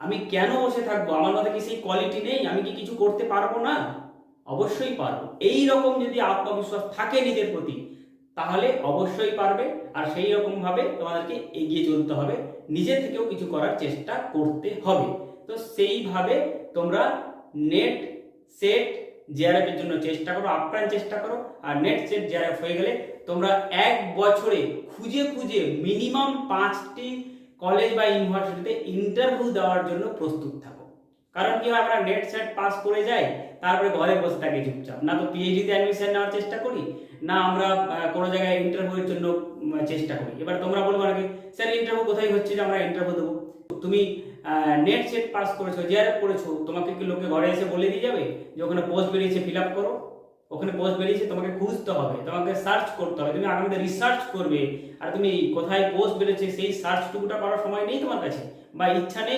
আমি কেন বসে থাকবো? আমার মধ্যে কি সেই কোয়ালিটি নেই? আমি কি কিছু করতে পারবো না? অবশ্যই পারবো। এই রকম যদি আত্মবিশ্বাস থাকে নিজের প্রতি, তাহলে অবশ্যই পারবে। আর সেই রকম ভাবে তোমাদেরকে এগিয়ে চলতে হবে, নিজে থেকেও কিছু করার চেষ্টা করতে হবে। তো সেইভাবে তোমরা নেট সেট জেআরএফ এর জন্য চেষ্টা করো, আপ্রাণ চেষ্টা করো। আর নেট সেট জেআরএফ হয়ে গেলে তোমরা 1 বছরে খুঁজে খুঁজে মিনিমাম 5টি কলেজ বা ইউনিভার্সিটিতে ইন্টারভিউ দেওয়ার জন্য প্রস্তুত থাকো। কারণ কি হয়, আমরা নেট সেট পাস করে যাই, তারপরে ঘরে বসে থাকি চুপচাপ, না তো পিএইচডিতে অ্যাডমিশন নেওয়ার চেষ্টা করি, না আমরা কোনো জায়গায় ইন্টারভিউয়ের জন্য চেষ্টা করি। এবার তোমরা বলবো নাকি স্যার ইন্টারভিউ কোথায় হচ্ছে যে আমরা ইন্টারভিউ দেবো? তুমি নেট সেট পাস করেছো, জেআরএফ করেছো, তোমাকে কি লোকে ঘরে এসে বলে দিয়ে যাবে যে ওখানে পোস্ট বেরিয়েছে ফিল আপ করো? ওখানে পোস্ট বেরিয়েছে, তোমাকে খুঁজতে হবে, তোমাকে সার্চ করতে হবে, তুমি আগামীতে রিসার্চ করবে। আর তুমি কোথায় পোস্ট বেরিয়েছে সেই সার্চটুকুটা করার সময় নেই তোমার কাছে, বা ইচ্ছা নেই।